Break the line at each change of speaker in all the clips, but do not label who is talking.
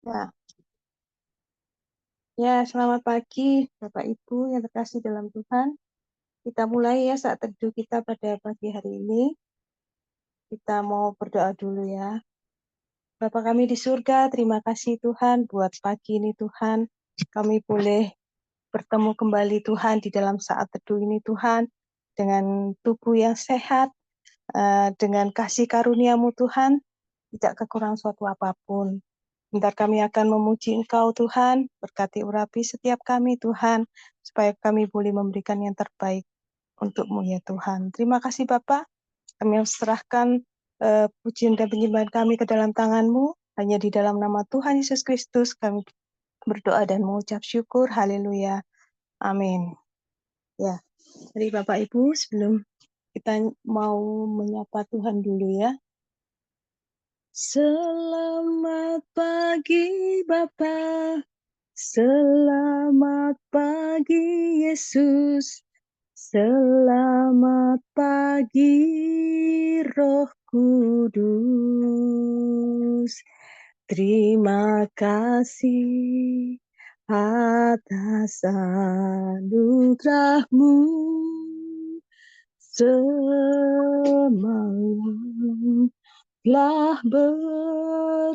Ya, selamat pagi Bapak Ibu yang terkasih dalam Tuhan. Kita mulai ya saat teduh kita pada pagi hari ini. Kita mau berdoa dulu ya. Bapa kami di surga, terima kasih Tuhan buat pagi ini Tuhan. Kami boleh bertemu kembali Tuhan di dalam saat teduh ini Tuhan. Dengan tubuh yang sehat, dengan kasih karunia-Mu Tuhan, tidak kekurangan suatu apapun. Bentar kami akan memuji Engkau Tuhan, berkati urapi setiap kami Tuhan, supaya kami boleh memberikan yang terbaik untuk-Mu ya Tuhan. Terima kasih Bapak, kami serahkan pujian dan penyembahan kami ke dalam tangan-Mu, hanya di dalam nama Tuhan Yesus Kristus kami berdoa dan mengucap syukur, haleluya, amin. Ya, jadi Bapak Ibu sebelum kita mau menyapa Tuhan dulu ya. Selamat pagi Bapak. Selamat pagi Yesus, selamat pagi Roh Kudus. Terima kasih atas anugerah-Mu. Semalam telah berlalu,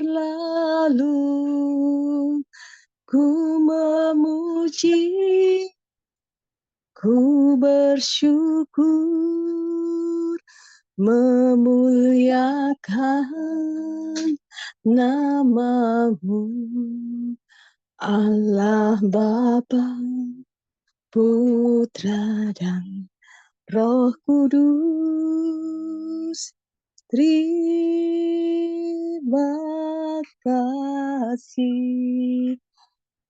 ku memuji, ku bersyukur, memuliakan nama-Mu, Allah Bapa, Putra dan Roh Kudus. Terima kasih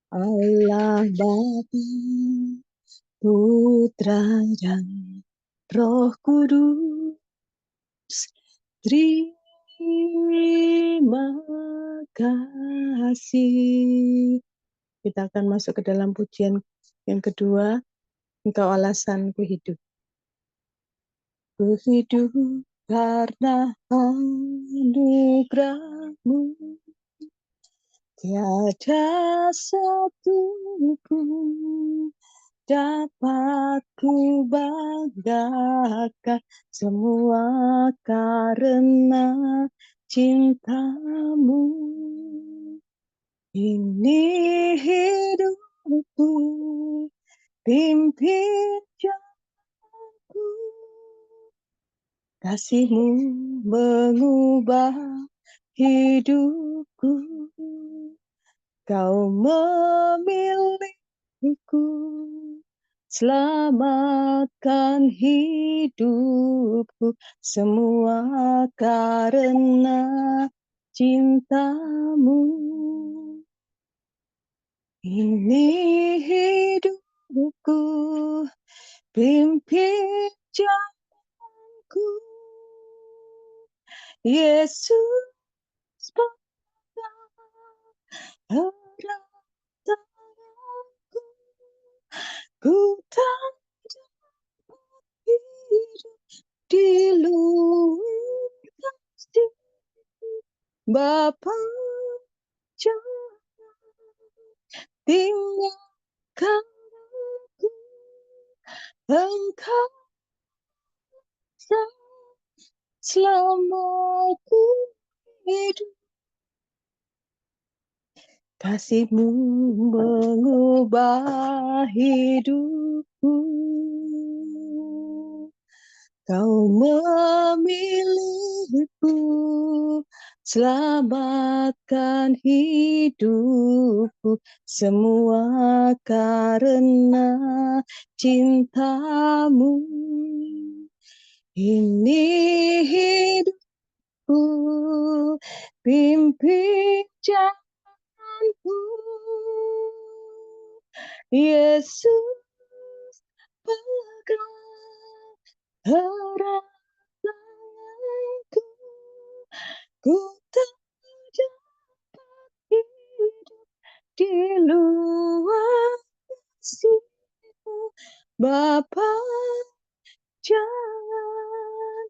Allah Bapa, Putra dan Roh Kudus. Terima kasih. Kita akan masuk ke dalam pujian yang kedua. Engkau alasanku hidup. Ku hidup karena anugerah-Mu. Tiada satu pun dapat ku banggakan, semua karena cinta-Mu. Ini hidupku, pimpin jalanku, kasih-Mu mengubah hidupku. Kau memilihku, selamatkan hidupku, semua karena cinta-Mu. Ini hidupku, pimpin jalanku, Yesus pegang tanganku, ku tak dapat hidup di luar kasih Bapa. Jangan tinggalkan aku, Engkau selama ku hidup. Kasih-Mu mengubah hidupku. Kau memilihku, selamatkan hidupku, semua karena cinta-Mu. Ini hidupku, pimpin jalanku, Yesus pegang erat tanganku, ku tak dapat hidup di luar kasih-Mu Bapa. Jangan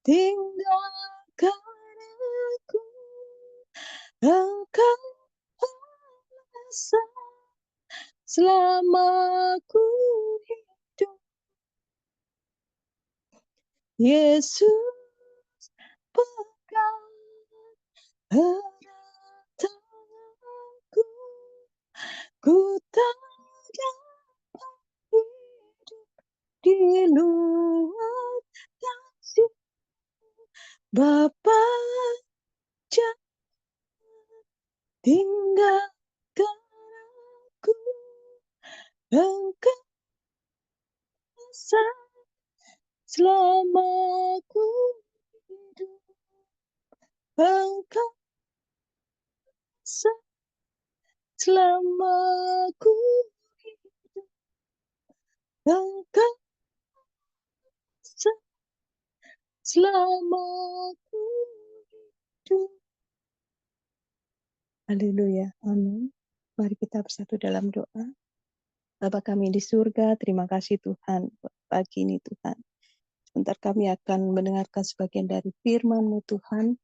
tinggalkan aku, Engkau selama ku hidup. Yesus, pegang erat tanganku, ku tak dapat hidup di luar kasih Bapa. Jangan tinggalkan aku, Engkau selama ku hidup. Engkau selama ku hidup. Engkau selama ku hidup. Haleluya, amin. Mari kita bersatu dalam doa. Bapa kami di surga, terima kasih Tuhan buat pagi ini Tuhan. Sebentar kami akan mendengarkan sebagian dari firman-Mu Tuhan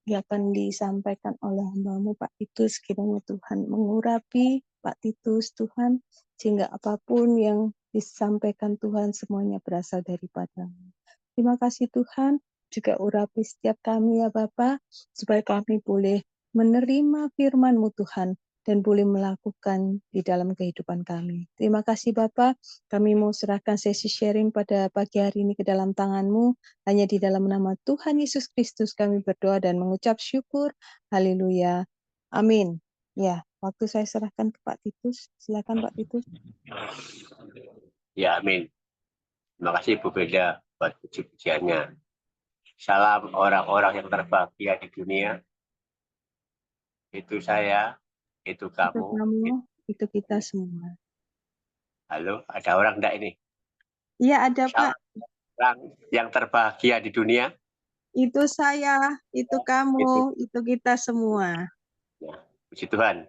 yang akan disampaikan oleh hamba-Mu Pak Titus. Kiranya Tuhan mengurapi Pak Titus Tuhan, sehingga apapun yang disampaikan Tuhan semuanya berasal daripada-Mu. Terima kasih Tuhan, juga urapi setiap kami ya Bapa, supaya kami boleh menerima firman-Mu Tuhan, dan boleh melakukan di dalam kehidupan kami. Terima kasih Bapa, kami mau serahkan sesi sharing pada pagi hari ini ke dalam tangan-Mu. Hanya di dalam nama Tuhan Yesus Kristus kami berdoa dan mengucap syukur. Haleluya. Amin. Ya, waktu saya serahkan ke Pak Titus. Silakan Pak Titus.
Ya, amin. Terima kasih Bu Beda buat puji-pujiannya. Salam orang-orang yang terbahagia di dunia. Itu saya, itu
Itu
kamu.
kamu, itu kita semua.
Halo, ada orang enggak ini?
Iya ada Pak.
Salam orang yang terbahagia di dunia.
Itu saya, itu kamu, itu kita semua.
Ya, puji Tuhan.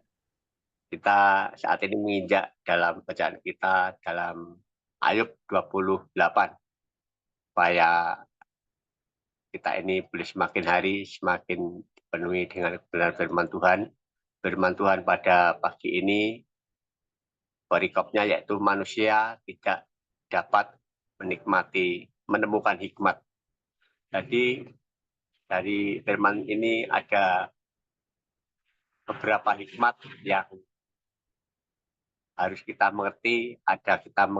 Kita saat ini menginjak dalam bacaan kita dalam Ayub 28. Supaya kita ini boleh semakin hari semakin dipenuhi dengan kebenaran firman Tuhan. Firman Tuhan pada pagi ini, perikopnya yaitu manusia tidak dapat menemukan hikmat. Jadi dari firman ini ada beberapa hikmat yang harus kita mengerti, ada kita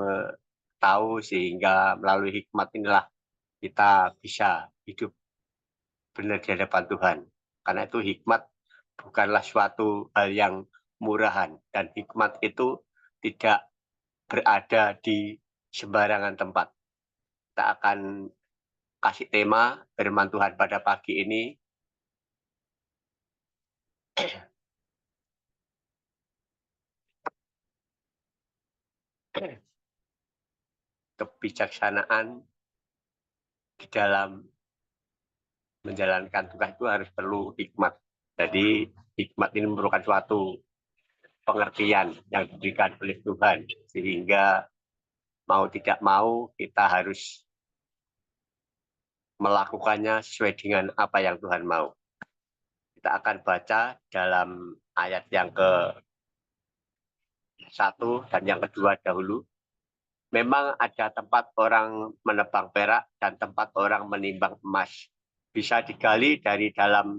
tahu sehingga melalui hikmat inilah kita bisa hidup benar di hadapan Tuhan. Karena itu hikmat bukanlah suatu hal yang murahan, dan hikmat itu tidak berada di sembarangan tempat. Kita akan kasih tema firman Tuhan pada pagi ini. Kebijaksanaan di dalam menjalankan tugas itu harus perlu hikmat. Jadi hikmat ini merupakan suatu pengertian yang diberikan oleh Tuhan, sehingga mau tidak mau kita harus melakukannya sesuai dengan apa yang Tuhan mau. Kita akan baca dalam ayat yang ke-1 dan yang kedua dahulu. Memang ada tempat orang menebang perak dan tempat orang menimbang emas. Bisa digali dari dalam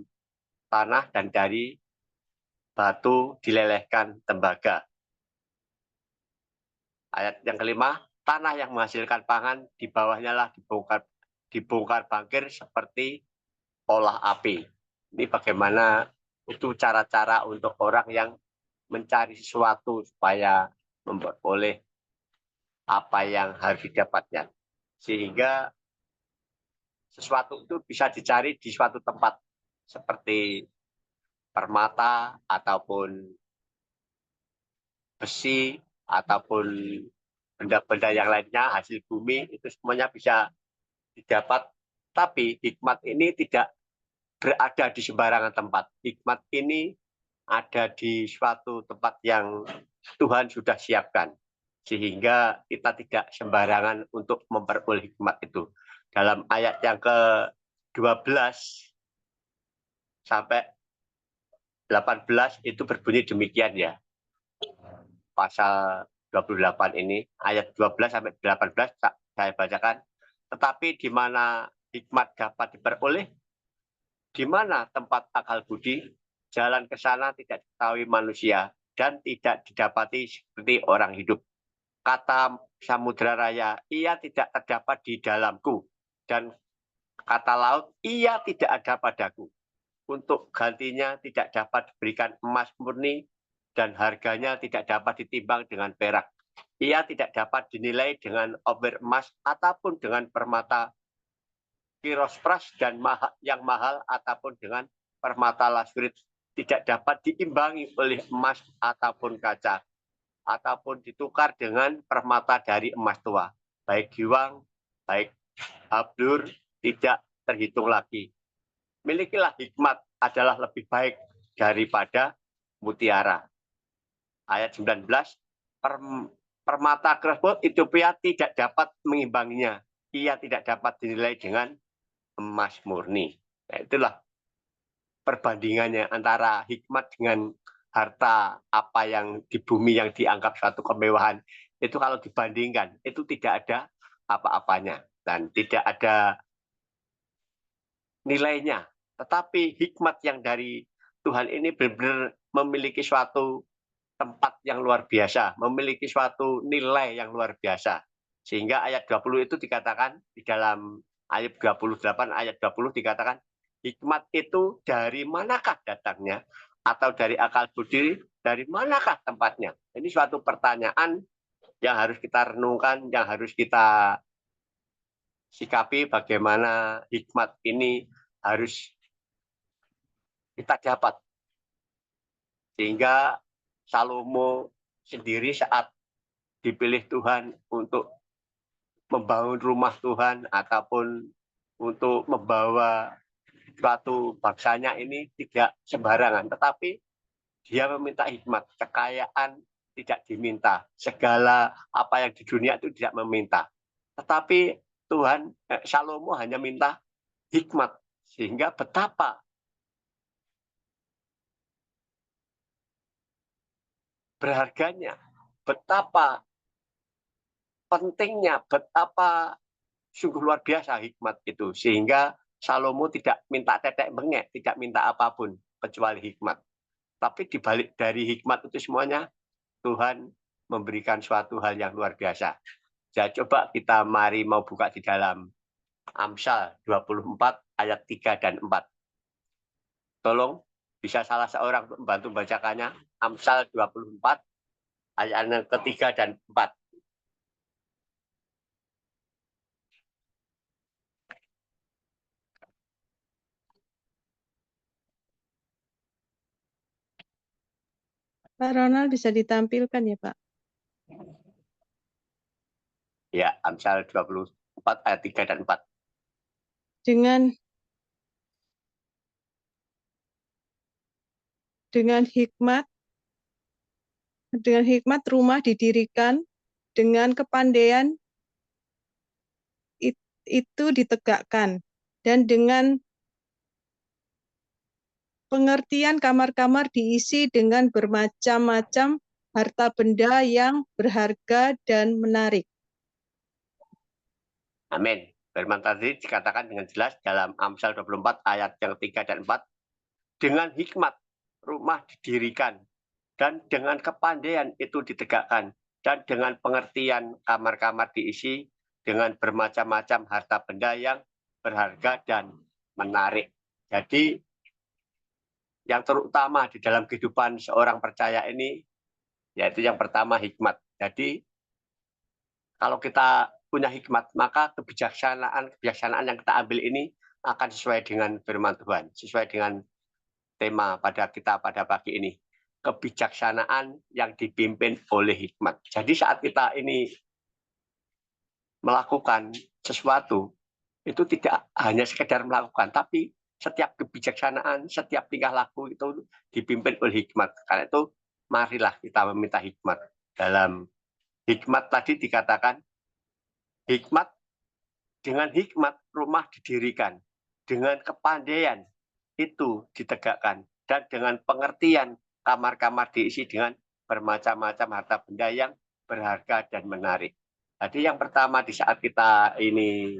tanah dan dari batu dilelehkan tembaga. Ayat yang kelima, tanah yang menghasilkan pangan di bawahnya lah dibongkar bangkir seperti olah api. Ini bagaimana itu cara-cara untuk orang yang mencari sesuatu supaya memperoleh apa yang harus didapatnya. Sehingga sesuatu itu bisa dicari di suatu tempat seperti permata ataupun besi ataupun benda-benda yang lainnya, hasil bumi, itu semuanya bisa didapat. Tapi hikmat ini tidak berada di sembarangan tempat. Hikmat ini ada di suatu tempat yang Tuhan sudah siapkan. Sehingga kita tidak sembarangan untuk memperoleh hikmat itu. Dalam ayat yang ke-12 sampai 18 itu berbunyi demikian ya. pasal 28 ini, ayat 12 sampai 18 saya bacakan. Tetapi di mana hikmat dapat diperoleh, di mana tempat akal budi, jalan ke sana tidak diketahui manusia dan tidak didapati seperti orang hidup. Kata samudra raya, ia tidak terdapat di dalamku, dan kata laut, ia tidak ada padaku. Untuk gantinya tidak dapat diberikan emas murni, dan harganya tidak dapat ditimbang dengan perak. Ia tidak dapat dinilai dengan obor emas ataupun dengan permata kirospras dan yang mahal ataupun dengan permata laskurit. Tidak dapat diimbangi oleh emas ataupun kaca, ataupun ditukar dengan permata dari emas tua. Baik giwang, baik hablur, tidak terhitung lagi. Milikilah hikmat adalah lebih baik daripada mutiara. Ayat 19, permata tersebut Ethiopia tidak dapat mengimbanginya. Ia tidak dapat dinilai dengan emas murni. Nah, itulah perbandingannya antara hikmat dengan harta apa yang di bumi yang dianggap suatu kemewahan. Itu kalau dibandingkan, itu tidak ada apa-apanya dan tidak ada nilainya. Tetapi hikmat yang dari Tuhan ini benar-benar memiliki suatu tempat yang luar biasa, memiliki suatu nilai yang luar biasa. Sehingga ayat 20 itu dikatakan, di dalam ayat 28, ayat 20 dikatakan, hikmat itu dari manakah datangnya? Atau dari akal budi, dari manakah tempatnya? Ini suatu pertanyaan yang harus kita renungkan, yang harus kita sikapi bagaimana hikmat ini harus kita dapat. Sehingga Salomo sendiri saat dipilih Tuhan untuk membangun rumah Tuhan ataupun untuk membawa suatu bangsanya ini tidak sembarangan. Tetapi dia meminta hikmat, kekayaan tidak diminta. Segala apa yang di dunia itu tidak meminta. Tetapi Tuhan, Salomo hanya minta hikmat. Sehingga betapa berharganya, betapa pentingnya, betapa sungguh luar biasa hikmat itu. Sehingga Salomo tidak minta tetek bengek, tidak minta apapun kecuali hikmat. Tapi dibalik dari hikmat itu semuanya, Tuhan memberikan suatu hal yang luar biasa. Jadi coba kita mari mau buka di dalam Amsal 24 ayat 3 dan 4. Tolong bisa salah seorang membantu bacakannya. Amsal 24 ayat yang ketiga dan 4.
Pak Ronald bisa ditampilkan ya, Pak?
Ya, Amsal 24 ayat 3 dan 4.
Dengan hikmat rumah didirikan, dengan kepandaian itu ditegakkan, dan dengan pengertian kamar-kamar diisi dengan bermacam-macam harta benda yang berharga dan menarik.
Amin. Firman tadi dikatakan dengan jelas dalam Amsal 24 ayat yang 3 dan 4. Dengan hikmat rumah didirikan, dan dengan kepandaian itu ditegakkan, dan dengan pengertian kamar-kamar diisi dengan bermacam-macam harta benda yang berharga dan menarik. Jadi yang terutama di dalam kehidupan seorang percaya ini, yaitu yang pertama hikmat. Jadi kalau kita punya hikmat, maka kebijaksanaan yang kita ambil ini akan sesuai dengan firman Tuhan, sesuai dengan tema pada kita pada pagi ini. Kebijaksanaan yang dipimpin oleh hikmat. Jadi saat kita ini melakukan sesuatu, itu tidak hanya sekedar melakukan, tapi setiap kebijaksanaan, setiap tingkah laku itu dipimpin oleh hikmat. Karena itu, marilah kita meminta hikmat. Dalam hikmat tadi dikatakan, hikmat, dengan hikmat rumah didirikan, dengan kepandaian itu ditegakkan, dan dengan pengertian kamar-kamar diisi dengan bermacam-macam harta benda yang berharga dan menarik. Jadi yang pertama di saat kita ini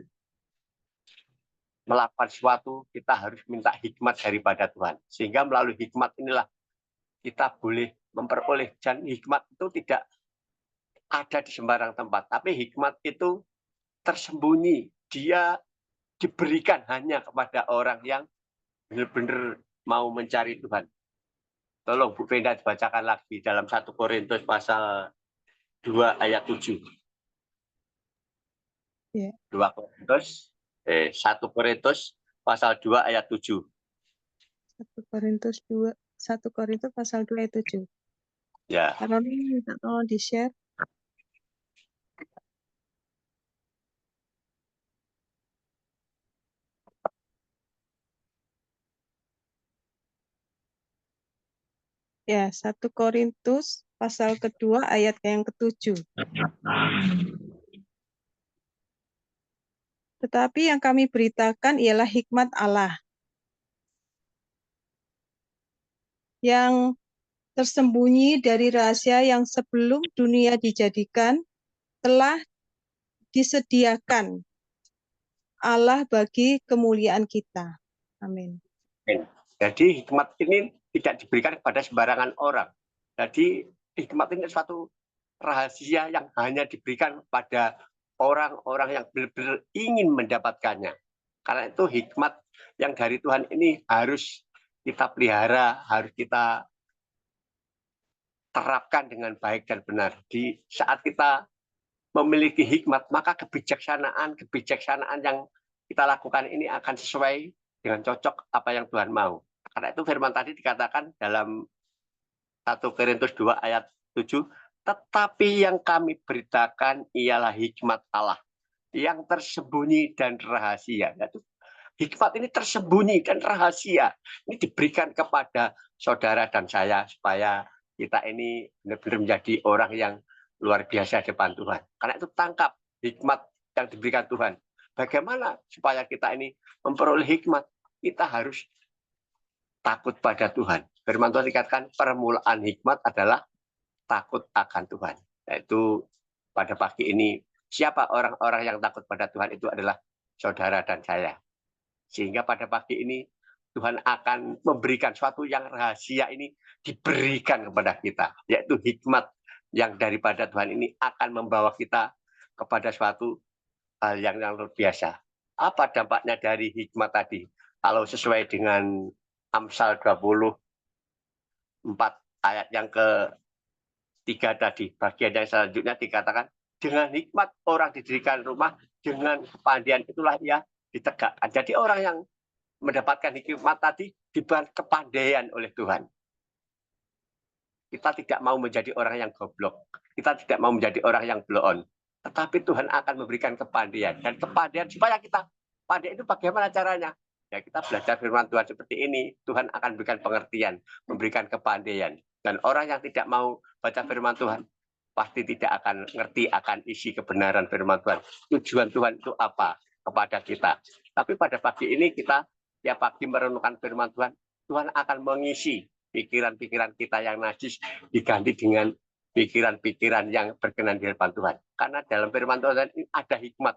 melakukan sesuatu, kita harus minta hikmat daripada Tuhan. Sehingga melalui hikmat inilah kita boleh memperoleh. Dan hikmat itu tidak ada di sembarang tempat. Tapi hikmat itu tersembunyi. Dia diberikan hanya kepada orang yang benar-benar mau mencari Tuhan. Tolong Bu Penda dibacakan lagi dalam 1 Korintus pasal 2 ayat 7.
Ya.
1 Korintus pasal 2 ayat 7.
1 Korintus pasal 2 ayat 7.
Ya.
Karena ini minta tolong di-share. Ya, 1 Korintus pasal kedua ayat yang ke-7. Tetapi yang kami beritakan ialah hikmat Allah yang tersembunyi dari rahasia yang sebelum dunia dijadikan telah disediakan Allah bagi kemuliaan kita. Amin.
Jadi hikmat ini tidak diberikan kepada sembarangan orang. Jadi hikmat ini suatu rahasia yang hanya diberikan kepada orang-orang yang benar-benar ingin mendapatkannya. Karena itu hikmat yang dari Tuhan ini harus kita pelihara, harus kita terapkan dengan baik dan benar. Di saat kita memiliki hikmat, maka kebijaksanaan yang kita lakukan ini akan sesuai dengan cocok apa yang Tuhan mau. Karena itu firman tadi dikatakan dalam 1 Korintus 2 ayat 7, tetapi yang kami beritakan ialah hikmat Allah yang tersembunyi dan rahasia. Yaitu, hikmat ini tersembunyi dan rahasia. Ini diberikan kepada saudara dan saya supaya kita ini benar-benar menjadi orang yang luar biasa di depan Tuhan. Karena itu tangkap hikmat yang diberikan Tuhan. Bagaimana supaya kita ini memperoleh hikmat? Kita harus takut pada Tuhan. Firman Tuhan dikatakan permulaan hikmat adalah takut akan Tuhan. Yaitu pada pagi ini, siapa orang-orang yang takut pada Tuhan itu adalah saudara dan saya. Sehingga pada pagi ini Tuhan akan memberikan sesuatu yang rahasia ini diberikan kepada kita. Yaitu hikmat yang daripada Tuhan ini akan membawa kita kepada suatu hal yang luar biasa. Apa dampaknya dari hikmat tadi? Kalau sesuai dengan Amsal 24 ayat yang ke-3 tadi, bagian yang selanjutnya dikatakan, dengan hikmat orang didirikan rumah, dengan kepandaian itulah ia ditegakkan. Jadi orang yang mendapatkan hikmat tadi diberi kepandaian oleh Tuhan. Kita tidak mau menjadi orang yang goblok. Kita tidak mau menjadi orang yang blow on. Tetapi Tuhan akan memberikan kepandaian. Dan kepandaian supaya kita pandai itu bagaimana caranya? Ya kita belajar firman Tuhan seperti ini. Tuhan akan memberikan pengertian, memberikan kepandaian. Dan orang yang tidak mau baca firman Tuhan, pasti tidak akan ngerti akan isi kebenaran firman Tuhan. Tujuan Tuhan itu apa kepada kita. Tapi pada pagi ini kita tiap pagi merenungkan firman Tuhan, Tuhan akan mengisi pikiran-pikiran kita yang najis diganti dengan pikiran-pikiran yang berkenan di hadapan Tuhan. Karena dalam firman Tuhan ini ada hikmat,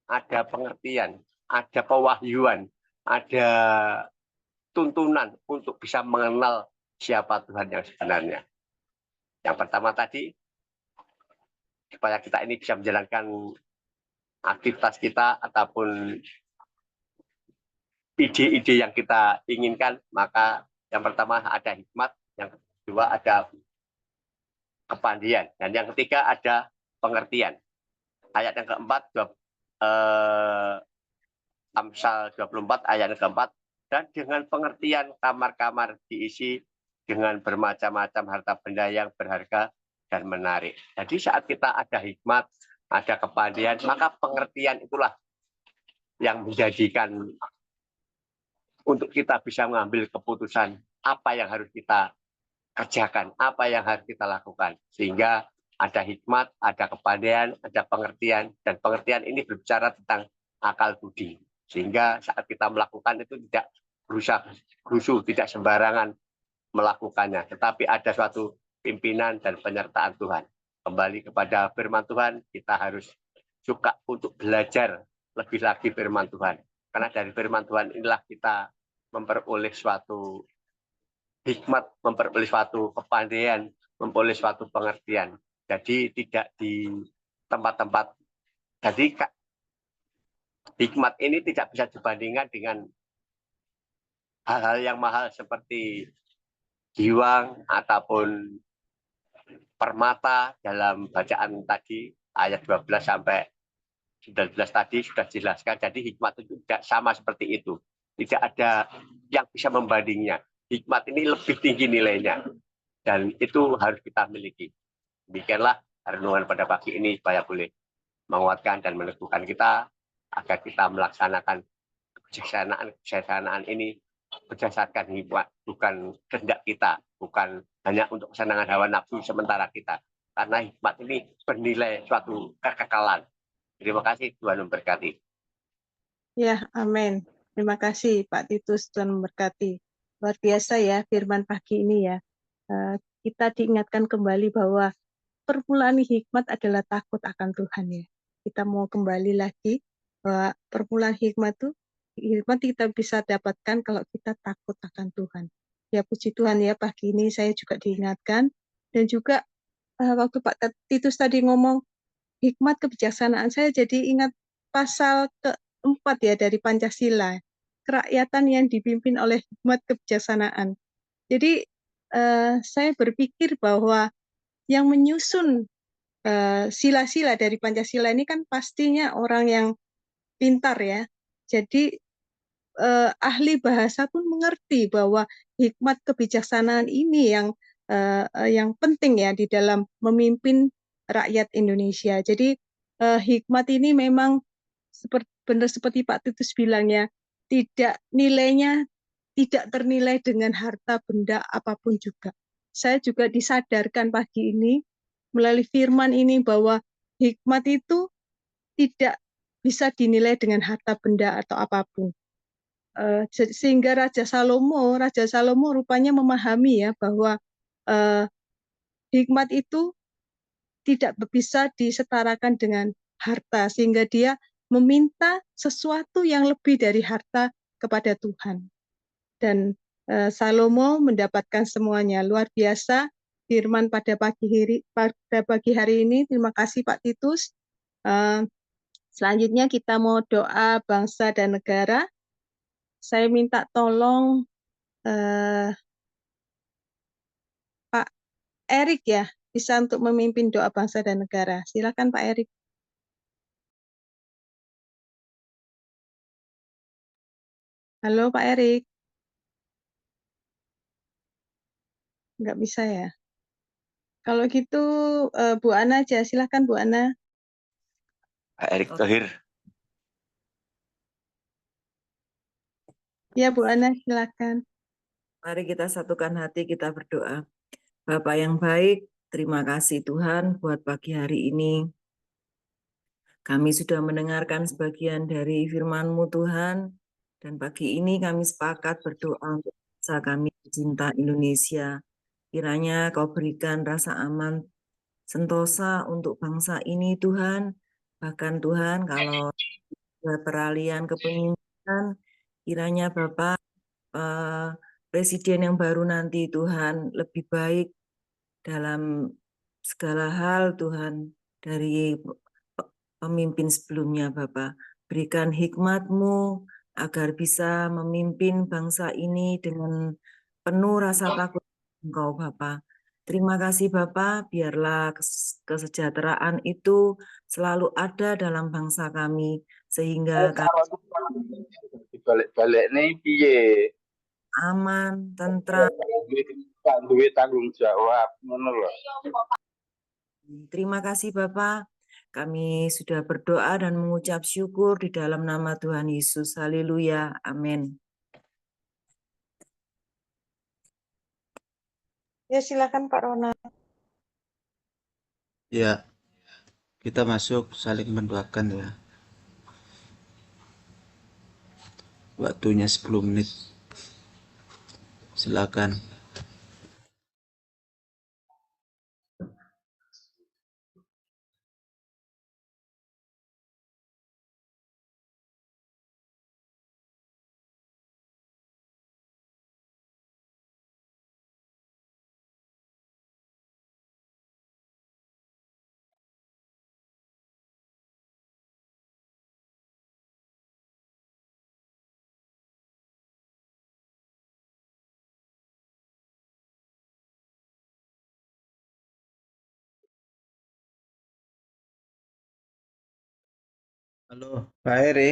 ada pengertian, ada pewahyuan, ada tuntunan untuk bisa mengenal siapa Tuhan yang sebenarnya. Yang pertama tadi, supaya kita ini bisa menjalankan aktivitas kita ataupun ide-ide yang kita inginkan, maka yang pertama ada hikmat, yang kedua ada kepandaian, dan yang ketiga ada pengertian. Ayat yang keempat, Amsal 24 ayat yang keempat, dan dengan pengertian kamar-kamar diisi dengan bermacam-macam harta benda yang berharga dan menarik. Jadi saat kita ada hikmat, ada kepandaian, maka pengertian itulah yang menjadikan untuk kita bisa mengambil keputusan apa yang harus kita kerjakan, apa yang harus kita lakukan. Sehingga ada hikmat, ada kepandaian, ada pengertian, dan pengertian ini berbicara tentang akal budi. Sehingga saat kita melakukan itu tidak berusaha, tidak sembarangan melakukannya, tetapi ada suatu pimpinan dan penyertaan Tuhan. Kembali kepada firman Tuhan, kita harus suka untuk belajar lebih lagi firman Tuhan. Karena dari firman Tuhan inilah kita memperoleh suatu hikmat, memperoleh suatu kepandaian, memperoleh suatu pengertian. Jadi tidak di tempat-tempat. Jadi hikmat ini tidak bisa dibandingkan dengan hal-hal yang mahal seperti giwang ataupun permata. Dalam bacaan tadi ayat 12 sampai 19 tadi sudah dijelaskan. Jadi hikmat itu tidak sama seperti itu. Tidak ada yang bisa membandingnya. Hikmat ini lebih tinggi nilainya. Dan itu harus kita miliki. Demikianlah renungan pada pagi ini supaya boleh menguatkan dan meneguhkan kita agar kita melaksanakan kebijaksanaan ini berdasarkan hikmat, bukan kehendak kita, bukan hanya untuk kesenangan hawa nafsu sementara kita. Karena hikmat ini bernilai suatu kekekalan. Terima kasih, Tuhan memberkati.
Ya, amin. Terima kasih Pak Titus, Tuhan memberkati. Luar biasa ya firman pagi ini ya. Kita diingatkan kembali bahwa permulaan hikmat adalah takut akan Tuhan ya. Kita mau kembali lagi bahwa permulaan hikmat kita bisa dapatkan kalau kita takut akan Tuhan. Ya puji Tuhan ya, pagi ini saya juga diingatkan. Dan juga waktu Pak Titus tadi ngomong hikmat kebijaksanaan, saya jadi ingat pasal keempat ya dari Pancasila, kerakyatan yang dipimpin oleh hikmat kebijaksanaan. Jadi saya berpikir bahwa yang menyusun sila-sila dari Pancasila ini kan pastinya orang yang pintar ya. Jadi ahli bahasa pun mengerti bahwa hikmat kebijaksanaan ini yang penting ya di dalam memimpin rakyat Indonesia. Jadi hikmat ini memang benar seperti Pak Titus bilang ya, nilainya tidak ternilai dengan harta benda apapun juga. Saya juga disadarkan pagi ini melalui firman ini bahwa hikmat itu tidak bisa dinilai dengan harta benda atau apapun. Sehingga Raja Salomo rupanya memahami ya bahwa hikmat itu tidak bisa disetarakan dengan harta, sehingga dia meminta sesuatu yang lebih dari harta kepada Tuhan. Dan Salomo mendapatkan semuanya. Luar biasa firman pada pagi hari ini. Terima kasih Pak Titus. Selanjutnya kita mau doa bangsa dan negara. Saya minta tolong Pak Erik ya, bisa untuk memimpin doa bangsa dan negara. Silakan Pak Erik. Halo Pak Erik. Nggak bisa ya. Kalau gitu Bu Ana aja, silakan Bu Ana.
Pak Erick Thohir.
Ya Bu Ana, silakan.
Mari kita satukan hati, kita berdoa. Bapak yang baik, terima kasih Tuhan buat pagi hari ini. Kami sudah mendengarkan sebagian dari firman-Mu Tuhan, dan pagi ini kami sepakat berdoa untuk bangsa kami cinta Indonesia. Kiranya Kau berikan rasa aman sentosa untuk bangsa ini Tuhan. Bahkan Tuhan, kalau ada peralihan kepemimpinan, kiranya Bapak Presiden yang baru nanti Tuhan lebih baik dalam segala hal Tuhan dari pemimpin sebelumnya Bapak. Berikan hikmat-Mu agar bisa memimpin bangsa ini dengan penuh rasa takut Engkau Bapak. Terima kasih Bapak, biarlah kesejahteraan itu selalu ada dalam bangsa kami, sehingga kami
balik-balik nih piye
aman, tentram.
duit tanggung jawab ngono lho.
Terima kasih Bapak. Kami sudah berdoa dan mengucap syukur di dalam nama Tuhan Yesus. Haleluya. Amin.
Ya silakan Pak Ronald.
Ya, kita masuk saling mendoakan ya. Waktunya 10 menit. Silakan. Halo, Pak Heri.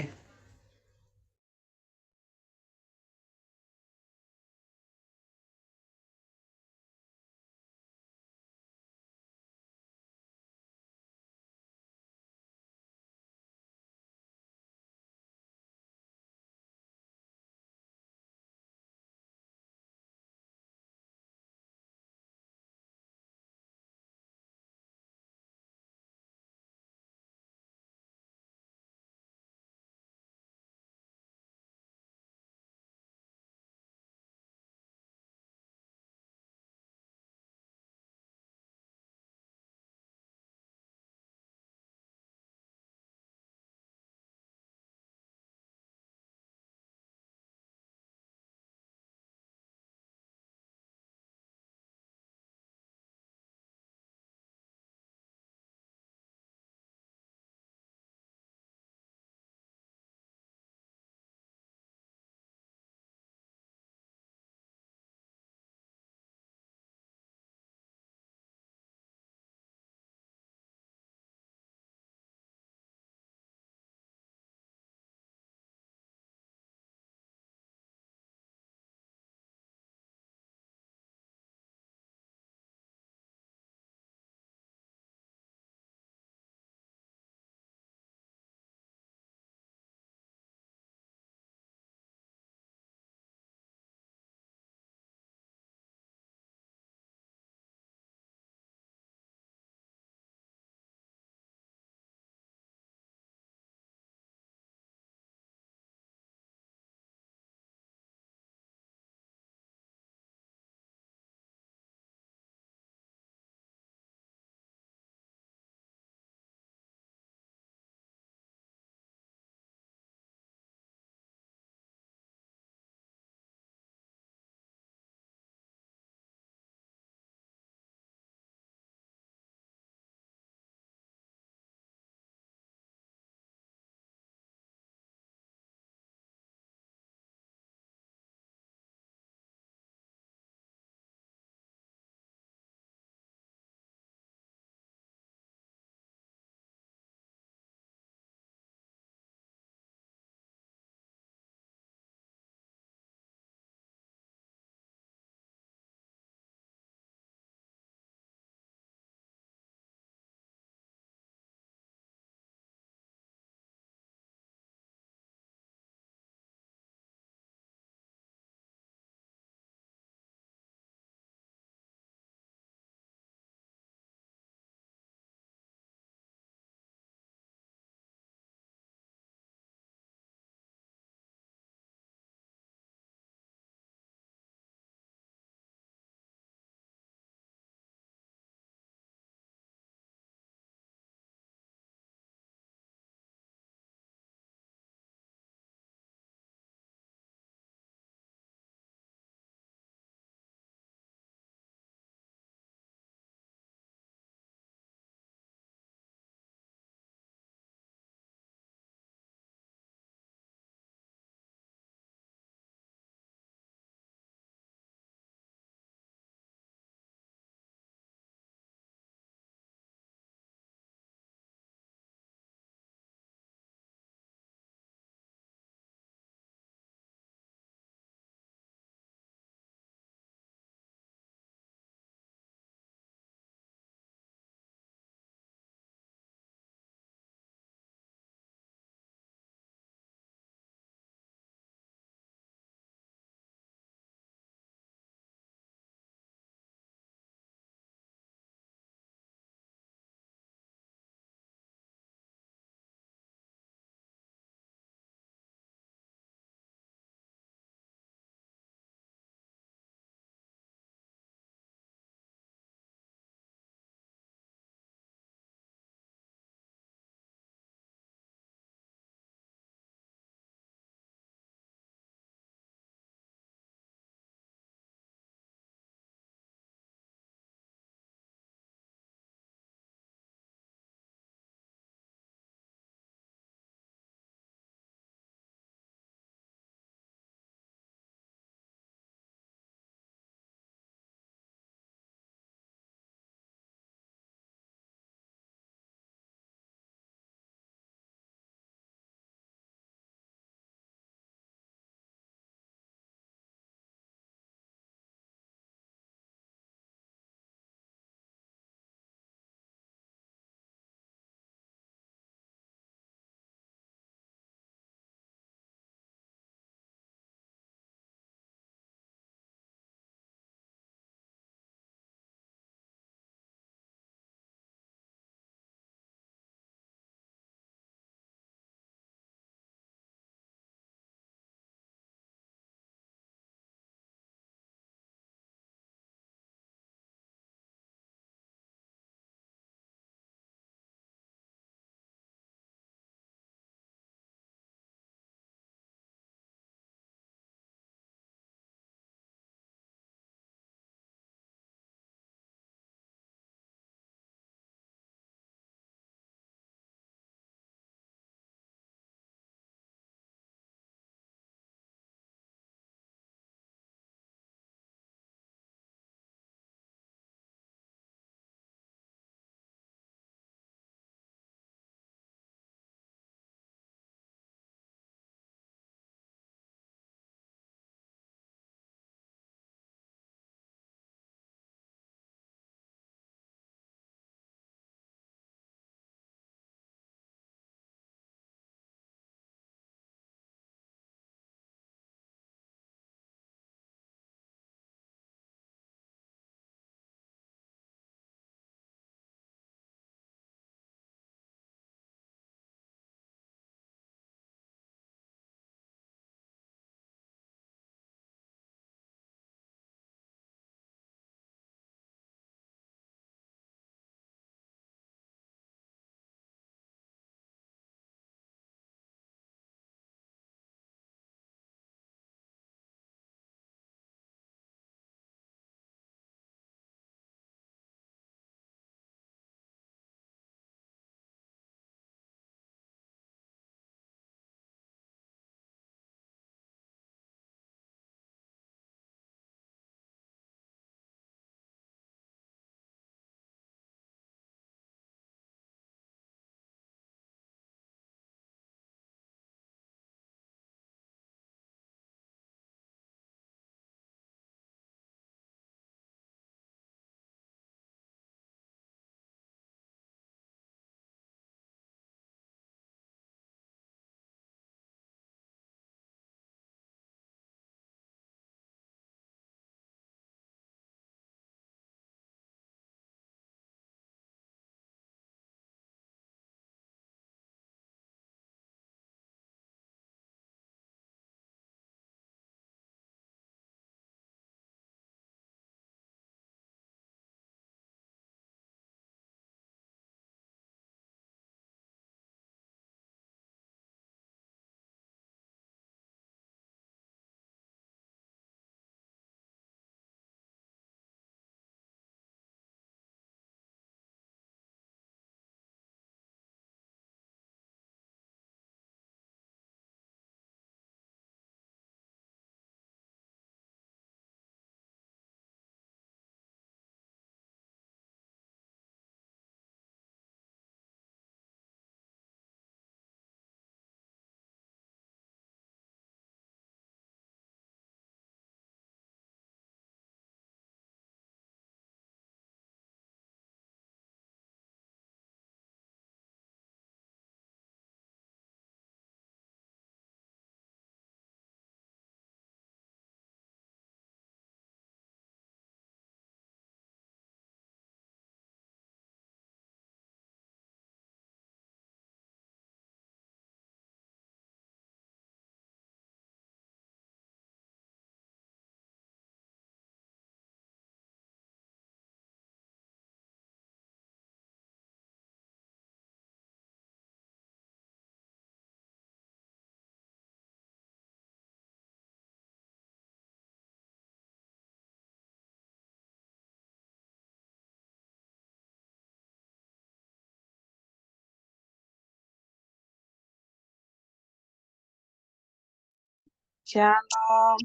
Shalom.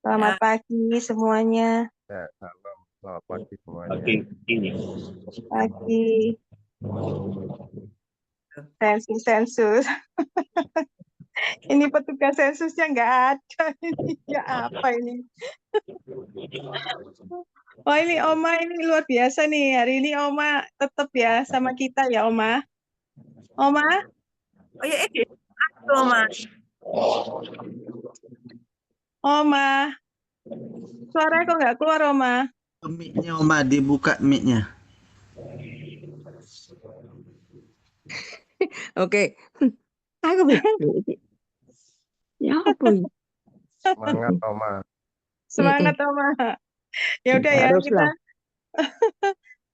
Selamat pagi semuanya.
Ya, salam. Selamat pagi semuanya.
Oke, ini.
Pagi. Sensus. Ini petugas sensusnya nggak ada. Ini ya apa ini? Oh ini Oma ini luar biasa nih. Hari ini Oma tetap ya sama kita ya Oma. Oma?
Oh ya, Oma.
Oma. Suaranya kok nggak keluar Oma?
Mic-nya Oma, dibuka mic-nya.
Oke. Aku bilang, ya apa ini?
Semangat, Oma.
Semangat Oma. Ya udah ya
Haruslah.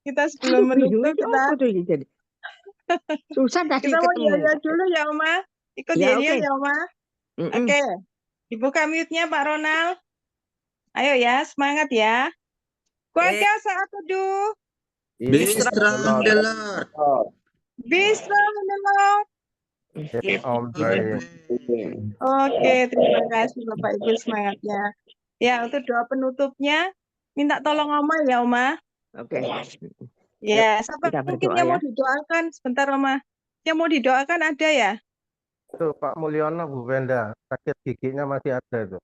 kita sebelum menutup
Itu
kita
apa tuh ini jadi? Susah tadi
kita mau
ketemu.
ya dulu ya Oma. Ikut
Ya,
ya
oke.
ya Oma.
Mm-mm.
Oke. Dibuka mute-nya Pak Ronald. Ayo ya, semangat ya. Keluarga saat teduh.
Be strong the Lord.
Be strong in the Lord.
Om baik.
Oke, terima kasih Bapak Ibu semangatnya. Ya, untuk doa penutupnya, minta tolong Oma ya Oma.
Oke.
Ya, siapa
kita
mungkin
berdoa
yang
ya.
mau didoakan? Sebentar Oma. Yang mau didoakan ada ya?
Itu Pak Mulyono, Bu Benda, sakit giginya masih ada itu.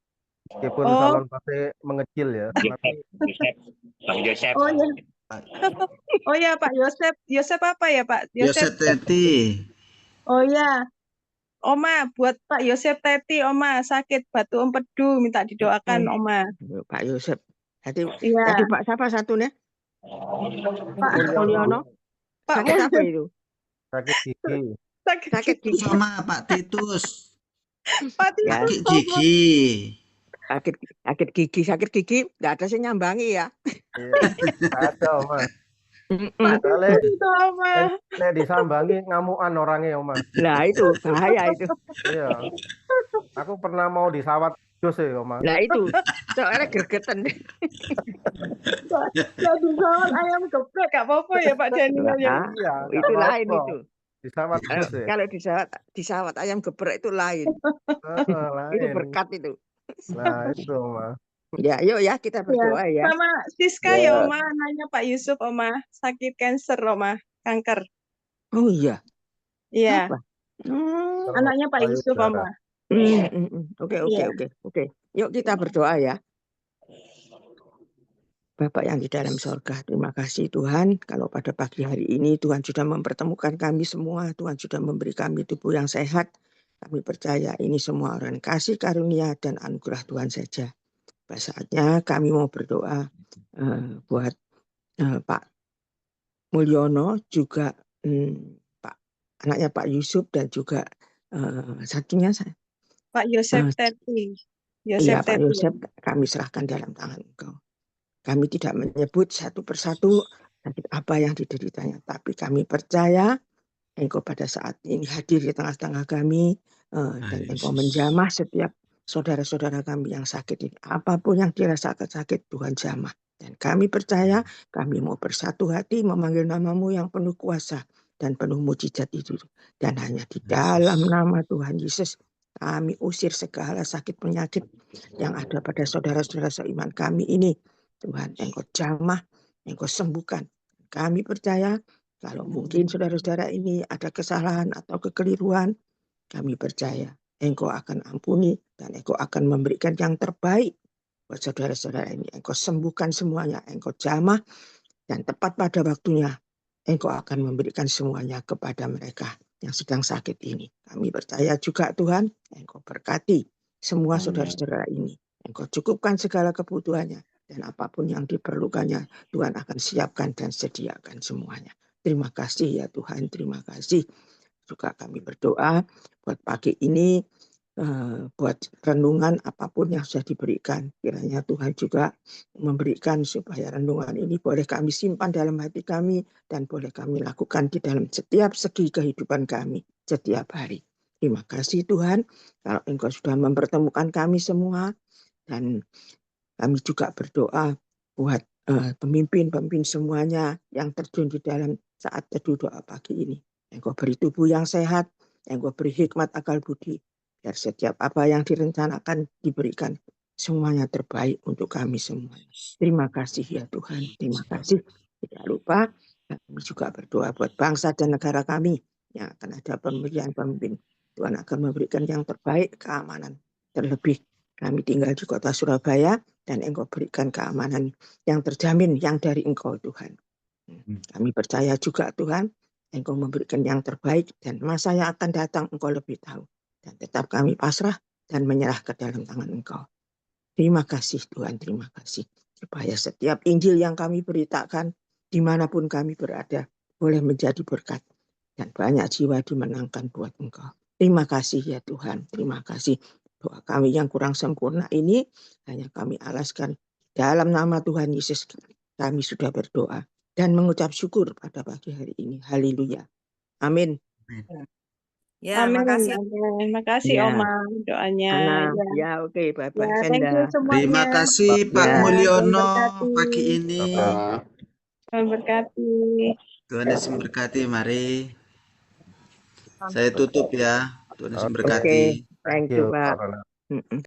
Meskipun
Oh.
salon pasti mengecil ya, tapi
Bang Yosep.
Oh ya. Oh ya Pak Yosep. Yosep apa ya Pak?
Yosef Teti.
Oh ya. Oma, buat Pak Yosep Teti, Oma sakit batu empedu, minta didoakan Oma.
Pak Yosep. Tadi
Iya.
Pak siapa satunya?
Pak
Mulyono.
Pak
Sakit apa
Mulyono.
itu?
sakit gigi.
Sakit gigi.
Sama Pak Titus.
Pak
Ya.
Titus.
Sakit gigi.
Sakit gigi. Nggak ada sih nyambangi ya.
Iya, ada Oma.
Pak
Soalnya
Titus itu Oma.
saya disambangi ngamuan orangnya Oma.
Nah itu bahaya itu.
Iya. Aku pernah mau disawat jus ya Oma.
Nah itu soalnya gregetan.
Jadi soal ayam geprek gak apa-apa ya Pak Daniel ya.
Nah,
Iya, nggak
itu
apa-apa.
lain itu.
Disawat jus ya.
Kalau disawat ayam geprek itu lain.
Lain.
Itu berkat itu.
Nah, itu Oma.
Ya, yuk ya kita berdoa ya.
Sama Siska ya Oma, anaknya Pak Yusuf Oma, sakit kanker Oma, kanker.
Oh iya.
Iya,
Apa?
anaknya Pak Yusuf Oma.
Oke.
Iya.
Yuk kita berdoa ya. Bapak yang di dalam surga, terima kasih Tuhan. Kalau pada pagi hari ini Tuhan sudah mempertemukan kami semua, Tuhan sudah memberi kami tubuh yang sehat. Kami percaya ini semua orang kasih karunia dan anugerah Tuhan saja. Pada saatnya kami mau berdoa buat Pak Mulyono, juga anaknya Pak Yusuf, dan juga satunya saya.
Pak Yosep Teti.
Iya Pak Yosep, kami serahkan dalam tangan Engkau. Kami tidak menyebut satu persatu sakit apa yang dideritanya, tapi kami percaya Engkau pada saat ini hadir di tengah-tengah kami, dan Engkau menjamah setiap saudara-saudara kami yang sakit ini. Apapun yang dirasakan sakit, Tuhan jamah. Dan kami percaya, kami mau bersatu hati memanggil nama-Mu yang penuh kuasa dan penuh mujizat itu. Dan hanya di dalam nama Tuhan Yesus, kami usir segala sakit penyakit yang ada pada saudara-saudara seiman kami ini. Tuhan, Engkau jamah, Engkau sembuhkan. Kami percaya, kalau mungkin saudara-saudara ini ada kesalahan atau kekeliruan, kami percaya Engkau akan ampuni dan Engkau akan memberikan yang terbaik buat saudara-saudara ini. Engkau sembuhkan semuanya, Engkau jamah, dan tepat pada waktunya Engkau akan memberikan semuanya kepada mereka yang sedang sakit ini. Kami percaya juga Tuhan, Engkau berkati semua saudara-saudara ini. Engkau cukupkan segala kebutuhannya, dan apapun yang diperlukannya Tuhan akan siapkan dan sediakan semuanya. Terima kasih ya Tuhan, terima kasih. Juga kami berdoa buat pagi ini, buat renungan apapun yang sudah diberikan. Kiranya Tuhan juga memberikan supaya renungan ini boleh kami simpan dalam hati kami dan boleh kami lakukan di dalam setiap segi kehidupan kami setiap hari. Terima kasih Tuhan, kalau Engkau sudah mempertemukan kami semua, dan kami juga berdoa buat pemimpin-pemimpin semuanya yang terjun di dalam saat teduh doa pagi ini. Engkau beri tubuh yang sehat, Engkau beri hikmat akal budi. biar setiap apa yang direncanakan diberikan semuanya terbaik untuk kami semua. Terima kasih ya Tuhan, terima kasih. Tidak lupa kami juga berdoa buat bangsa dan negara kami yang akan ada pemilihan pemimpin. Tuhan akan memberikan yang terbaik, keamanan. Terlebih kami tinggal di kota Surabaya dan Engkau berikan keamanan yang terjamin, yang dari Engkau Tuhan. Kami percaya juga Tuhan, Engkau memberikan yang terbaik dan masa yang akan datang Engkau lebih tahu. Dan tetap kami pasrah dan menyerah ke dalam tangan Engkau. Terima kasih Tuhan, terima kasih. Supaya setiap Injil yang kami beritakan, dimanapun kami berada, boleh menjadi berkat. Dan banyak jiwa dimenangkan buat Engkau. Terima kasih ya Tuhan, terima kasih. Doa kami yang kurang sempurna ini, hanya kami alaskan dalam nama Tuhan Yesus. Kami sudah berdoa dan mengucap syukur pada pagi hari ini. Haleluya. Amin.
Ya,
Amin,
makasih.
amin. Makasih
Ya.
Oma doanya.
Ana,
Ya,
ya oke, bye-bye
ya, thank you
Venda.
semuanya.
Terima kasih Pak
Ya.
Tuhan
Mulyono
berkati.
pagi ini.
Tuhan berkati.
Tuhan Yesus memberkati. Mari saya tutup ya. Tuhan Yesus
Oke,
memberkati.
Oke, thank
thank
you
you,
Pak.
Pak Ronald.
Mm-mm.